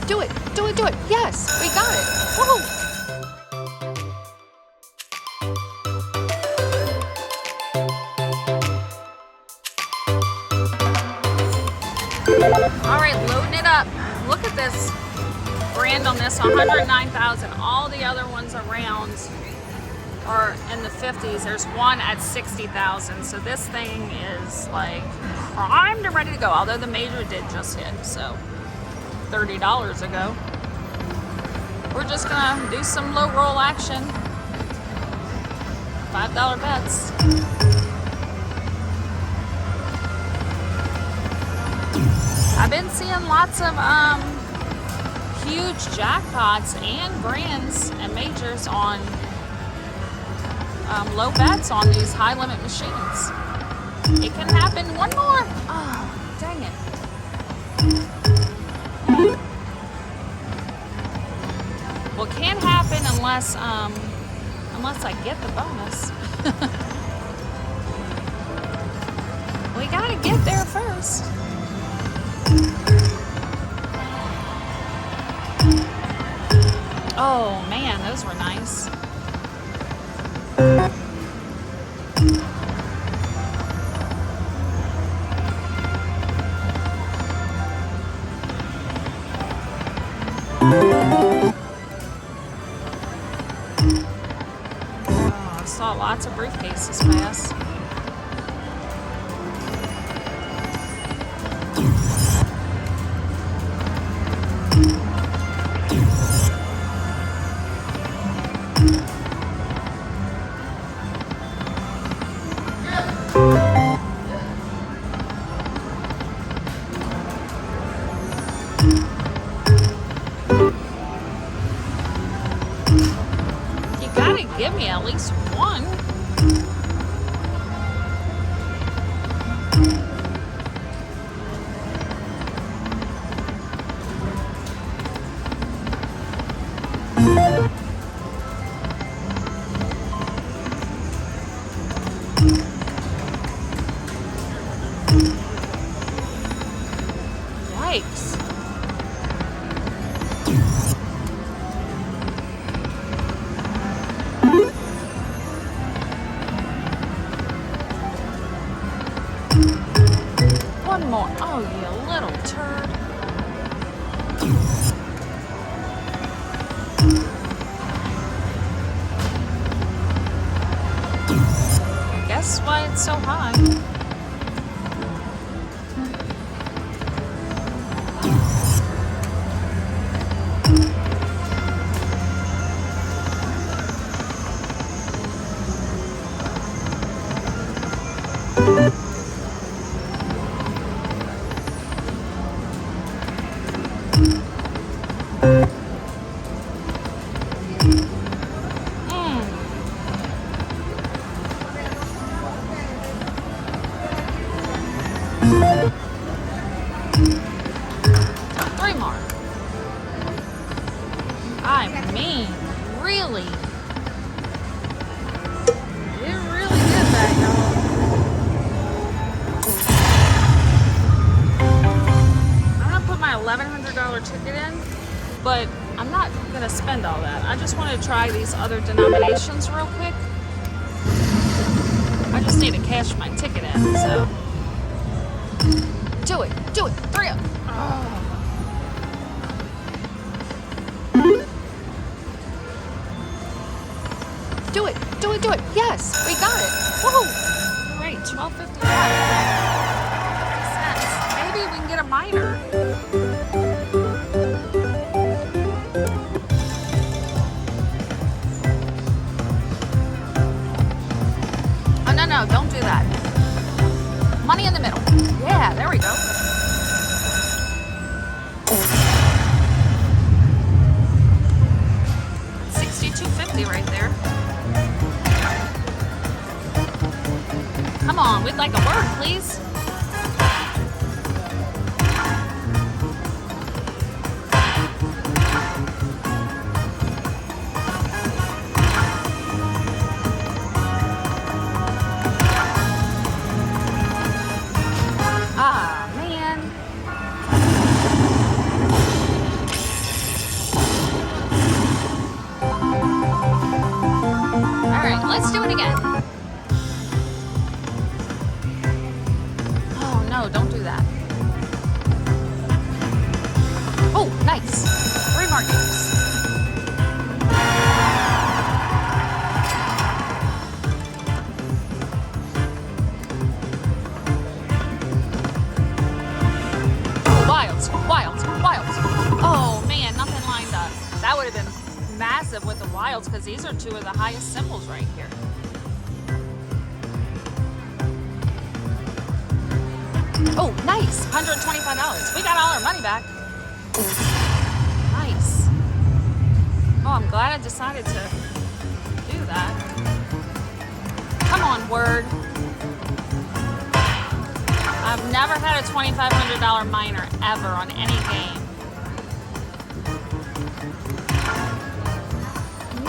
Do it, do it, do it. Yes, we got it. Woohoo! All right, loading it up. Look at this brand on this, 109,000. All the other ones around are in the 50s. There's one at 60,000. So this thing is like primed and ready to go. Although the major did just hit, so $30 ago. We're just gonna do some low roll action. $5 bets. I've been seeing lots of huge jackpots and grands and majors on low bets on these high limit machines. It can happen. One more. Oh, dang it. Well, it can't happen unless I get the bonus. We gotta get there first. Oh man, those were nice. Oh, I saw lots of briefcases pass. Give me at least one. Yikes. One more. Oh, you little turd. Guess why it's so high. Three more. I mean, really? It really did that, y'all. I'm gonna put my $1,100 ticket in, but I'm not gonna spend all that. I just want to try these other denominations real quick. I just need to cash my ticket in, so. Do it, do it, 3 up. Oh. Do it, do it, do it. Yes, we got it. Woohoo! All right, $12.55. Maybe we can get a minor. Oh, no, don't do that. Money in the middle. Yeah, there we go. $62.50 right there. Come on, we'd like a word, please. Ah, man. wilds, wilds, wilds. Oh man, nothing lined up. That would have been massive with the wilds because these are two of the highest symbols right here. Oh, nice, $125. We got all our money back. Nice. Oh, I'm glad I decided to do that. Come on, word. I've never had a $2,500 minor ever on any game.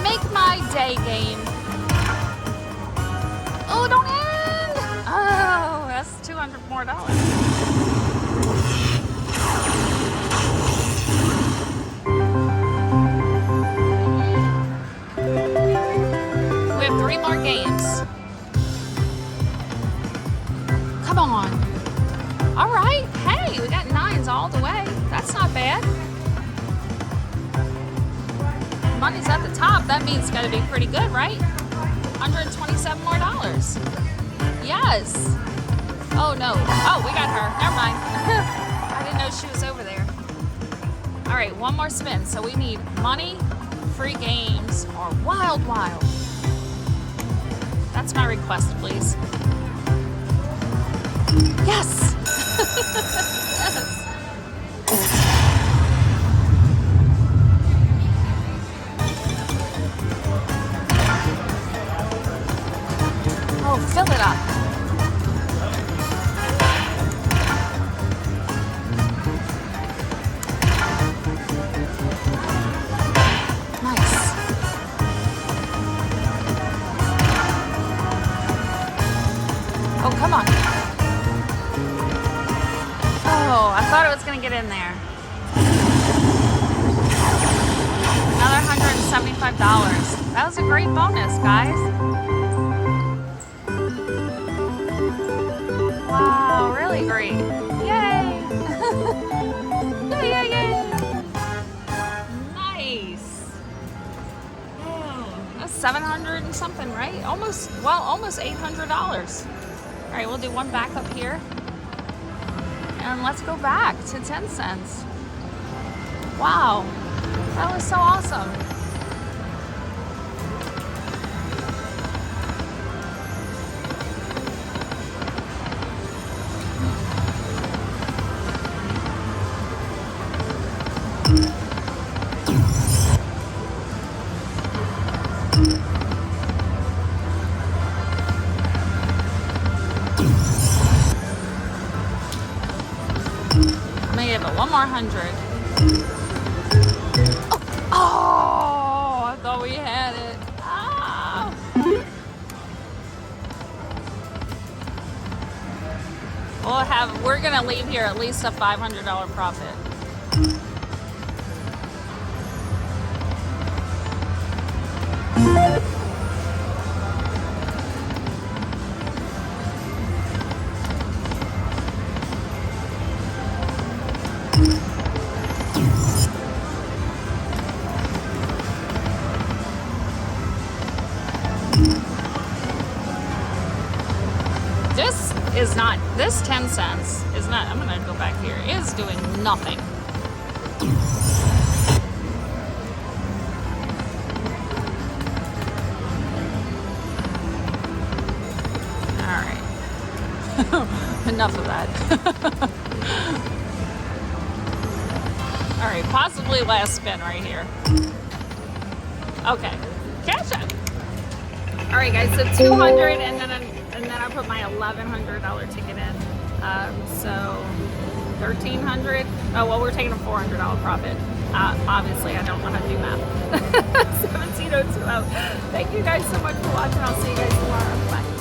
Make my day, game. Oh, don't end! Oh, that's $200 more. We have 3 more games. Come on. All right. Hey, we got 9s all the way. That's not bad. Money's at the top. That means it's got to be pretty good, right? $127 more. Yes. Oh, no. Oh, we got her. Never mind. I didn't know she was over there. All right, one more spin. So we need money, free games, or wild, wild. That's my request, please. Yes! Yes! Oh, fill it up. Nice. Oh, come on. Oh, I thought it was going to get in there. Another $175. That was a great bonus, guys. Wow, really great. Yay! Yay, yay, yay! Nice. Oh, that's 700 and something, right? Almost $800. All right, we'll do one back up here. And let's go back to 10 cents. Wow, that was so awesome. Give it one more 100. Oh, I thought we had it. Ah. We're gonna leave here at least a $500 profit. This 10 cents is not, I'm gonna go back here, is doing nothing. All right, enough of that. All right, possibly last spin right here. Okay, cash out. All right, guys, so 200 and then I put my $1,100 ticket in. So 1,300. Oh, well, we're taking a $400 profit. Obviously, I don't know how to do math. 1702 out. Thank you guys so much for watching. I'll see you guys tomorrow. Bye.